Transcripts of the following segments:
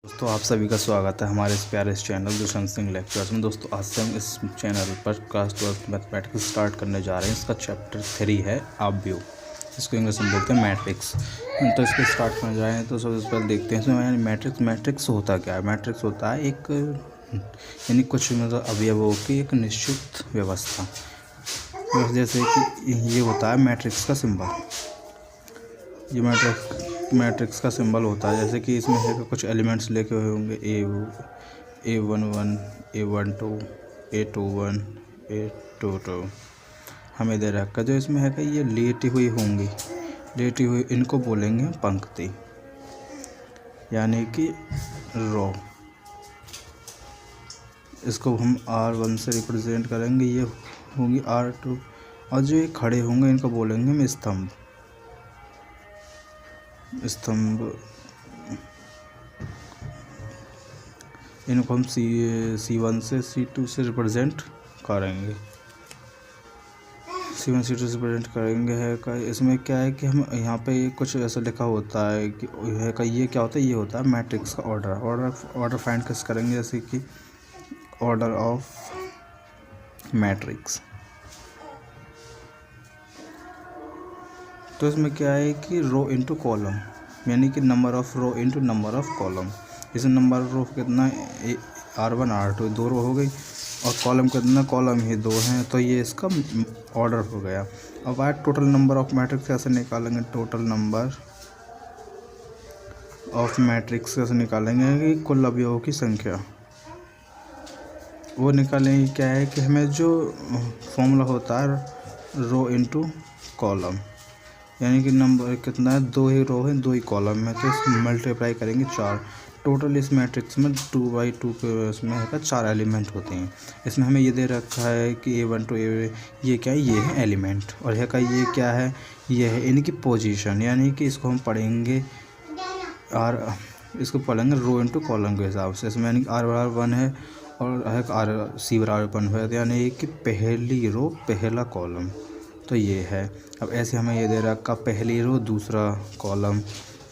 दोस्तों आप सभी का स्वागत है हमारे इस प्यारे इस चैनल दुष्यंत सिंह लेक्चर्स में। दोस्तों आज से हम इस चैनल पर क्लास 12 मैथमेटिक्स स्टार्ट करने जा रहे हैं। इसका चैप्टर 3 है ऑब्व्यू, इसको इंग्लिश में बोलते हैं मैट्रिक्स। तो इसको स्टार्ट करने जा रहे हैं तो सबसे पहले देखते हैं इसमें मैट्रिक्स होता क्या है। मैट्रिक्स होता है एक यानी कुछ मतलब अवयवों की एक निश्चित व्यवस्था। जैसे कि ये होता है मैट्रिक्स का सिंबल, ये मैट्रिक्स का सिंबल होता है। जैसे कि इसमें है कुछ एलिमेंट्स लेके हुए होंगे A11 A12 A21 A22 हमें दे रखा। जो इसमें है कि ये लेटी हुई होंगी, लेटी हुई इनको बोलेंगे पंक्ति यानी कि रो। इसको हम R1 से रिप्रेजेंट करेंगे, ये होंगी R2। और जो ये खड़े होंगे इनको बोलेंगे हम स्तंभ। इनको हम C1 से C2 से रिप्रेजेंट करेंगे, C1 C2 से रिप्रेजेंट करेंगे। है का इसमें क्या है कि हम यहाँ पे कुछ ऐसा लिखा होता है कि है का ये क्या होता है, ये होता है मैट्रिक्स का ऑर्डर फाइंड कैसे करेंगे। जैसे कि ऑर्डर ऑफ मैट्रिक्स, तो इसमें क्या है कि रो इनटू कॉलम यानी कि number of row into number of column. इसमें नंबर ऑफ रो कितना R1 R2 दो रो हो गई, और कॉलम कितना, कॉलम ही दो हैं, तो ये इसका ऑर्डर हो गया। अब आए टोटल नंबर ऑफ मैट्रिक्स कैसे निकालेंगे। टोटल नंबर ऑफ मैट्रिक्स कैसे निकालेंगे कि कुल अवयवों की संख्या वो निकालेंगे। क्या है कि हमें जो फॉर्मूला होता है रो इनटू कॉलम, यानी कि नंबर कितना है, दो ही रो है दो ही कॉलम है, तो इसमें मल्टीप्लाई करेंगे 4। टोटल इस मैट्रिक्स में 2×2 के इसमें है 4 एलिमेंट होते हैं। इसमें हमें ये दे रखा है कि A1 to A, ये क्या है, ये है एलिमेंट। और है का ये क्या है, ये है इनकी पोजीशन, यानी कि इसको हम पढ़ेंगे इसको पढ़ेंगे रो इनटू कॉलम के हिसाब से। इसमें यानी कि R1 है और है C1 है, यानी कि पहली रो पहला कॉलम, तो ये है। अब ऐसे हमें ये दे रखा पहली रो दूसरा कॉलम,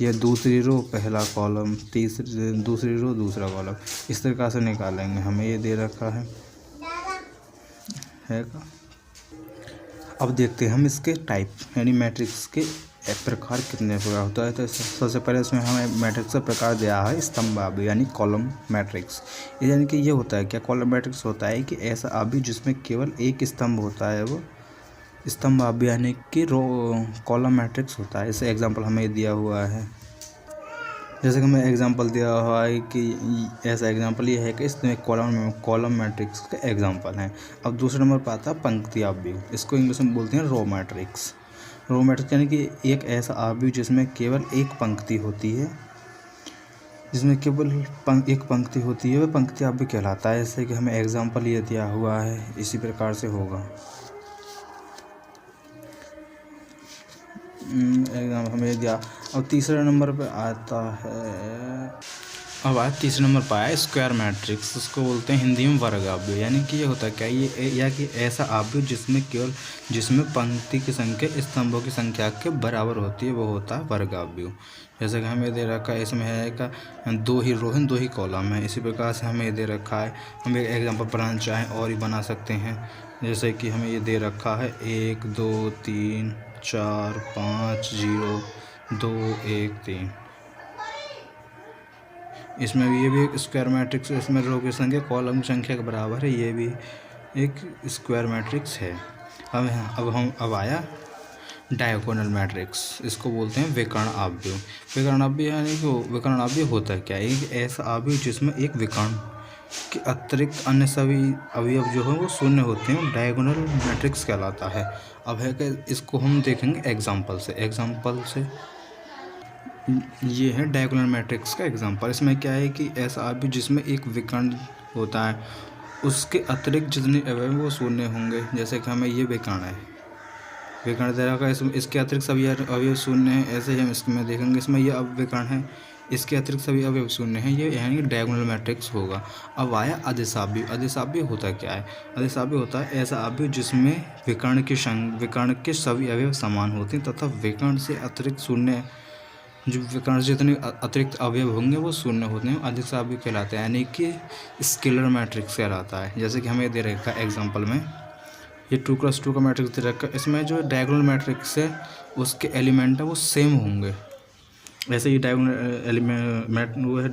ये दूसरी रो पहला कॉलम, दूसरी रो दूसरा कॉलम, इस तरीक़ा से निकालेंगे। हमें ये दे रखा है का। अब देखते हैं हम इसके टाइप यानी मैट्रिक्स के प्रकार कितने प्रकार होता है। तो सबसे पहले इसमें हमें मैट्रिक्स का प्रकार दिया है स्तंभावी यानी कॉलम मैट्रिक्स। यानी कि ये होता है क्या, कॉलम मैट्रिक्स होता है कि ऐसा अभी जिसमें केवल एक स्तंभ होता है, वो स्तंभावी यानी कि रो कॉलम मैट्रिक्स होता है। इसे एग्जांपल हमें दिया हुआ है, जैसे कि हमें एग्जांपल दिया हुआ है कि ऐसा एग्जांपल ये है कि इसमें कॉलम मैट्रिक्स का एग्जांपल है। अब दूसरे नंबर पर आता है पंक्ति आव्यूह, इसको इंग्लिश में बोलते हैं रो मैट्रिक्स। रो मैट्रिक्स यानी कि एक ऐसा आव्यूह जिसमें केवल एक पंक्ति होती है, जिसमें केवल एक पंक्ति होती है, वह पंक्ति आव्यूह कहलाता है। जैसे कि हमें एग्जांपल ये दिया हुआ है, इसी प्रकार से होगा। एग्जाम हमें दिया। अब तीसरे नंबर पे आता है, अब आया तीसरे नंबर पर आया स्क्वायर मैट्रिक्स, उसको बोलते हैं हिंदी में वर्ग आव्यूह। यानी कि ये होता है क्या, ये या कि ऐसा आव्यूह जिसमें पंक्ति की संख्या स्तंभों की संख्या के बराबर होती है, वो होता है वर्ग आव्यूह। जैसे कि हमें दे रखा है, इसमें है का दो ही रो हैं दो ही कॉलम है, इसी प्रकार से हमें दे रखा है। हम एक एग्जाम्पल बनाना चाहें और ही बना सकते हैं। जैसे कि हमें ये दे रखा है 1 2 3 4 5 0 2 1 3। इसमें भी ये भी एक स्क्वायर मैट्रिक्स, इसमें रो की संख्या कॉलम की संख्या के बराबर है, ये भी एक स्क्वायर मैट्रिक्स है। अब आया डायगोनल मैट्रिक्स, इसको बोलते हैं विकर्ण आव्यूह। विकर्ण आव्यूह यानी कि विकर्ण आव्यूह होता है क्या, एक ऐसा आव्यूह जिसमें एक विकर्ण के अतिरिक्त अन्य सभी अवयव जो है वो शून्य होते हैं, डायगोनल मैट्रिक्स कहलाता है। अब है कि इसको हम देखेंगे एग्जाम्पल से। ये है डायगोनल मैट्रिक्स का एग्जांपल। इसमें क्या है कि ऐसा आव्यूह जिसमें एक विकर्ण होता है, उसके अतिरिक्त जितने अवयव वो शून्य होंगे। जैसे कि हमें ये विकर्ण है, विकर्ण दे रखा है, इसके अतिरिक्त सभी अवयव शून्य हैं। ऐसे ही हम इसमें देखेंगे, इसमें ये अब विकर्ण है, इसके अतिरिक्त सभी अवयव शून्य हैं, ये यानी डायगोनल मैट्रिक्स होगा। अब आया अदिशाव्यूह। अदिशाव्यूह होता क्या है, अदिशाव्यूह होता है ऐसा आव्यूह जिसमें विकर्ण के सभी अवयव समान होते हैं तथा विकर्ण से अतिरिक्त शून्य जो विकर्ण जितने अतिरिक्त अवयव होंगे वो शून्य होते हैं, अधिक से अवयव कहलाते हैं, यानी कि स्केलर मैट्रिक्स कहलाता है। जैसे कि हमें दे रखा है एग्जांपल में, ये 2x2 का मैट्रिक्स दे रखा है, इसमें जो डायगोनल मैट्रिक्स है उसके एलिमेंट है वो सेम होंगे। ऐसे ही डायगोनल एलिमेंट वो है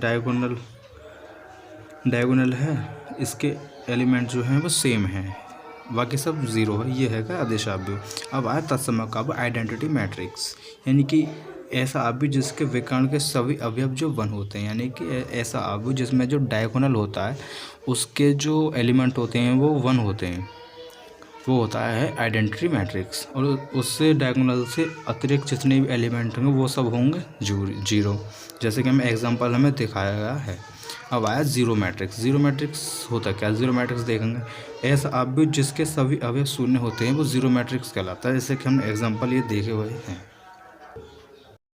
डायगोनल है, इसके एलिमेंट जो हैं वो सेम हैं, बाकी सब ज़ीरो है। ये है क्या आदेशाव्यव। अब आया तत्समक आइडेंटिटी मैट्रिक्स, यानी कि ऐसा अवयव जिसके विकर्ण के सभी अवयव जो वन होते हैं, यानी कि ऐसा अवयव जिसमें जो डायगोनल होता है उसके जो एलिमेंट होते हैं वो वन होते हैं, वो होता है आइडेंटिटी मैट्रिक्स। और उससे डायगोनल से अतिरिक्त जितने भी एलिमेंट होंगे वो सब होंगे जीरो, जैसे कि हमें एग्जांपल हमें दिखाया गया है। अब आया जीरो मैट्रिक्स। जीरो मैट्रिक्स होता क्या, जीरो मैट्रिक्स देखेंगे, ऐसा अवयव जिसके सभी अवयव शून्य होते हैं वो जीरो मैट्रिक्स कहलाता है, जैसे कि हमने एग्जांपल ये देखे हुए हैं।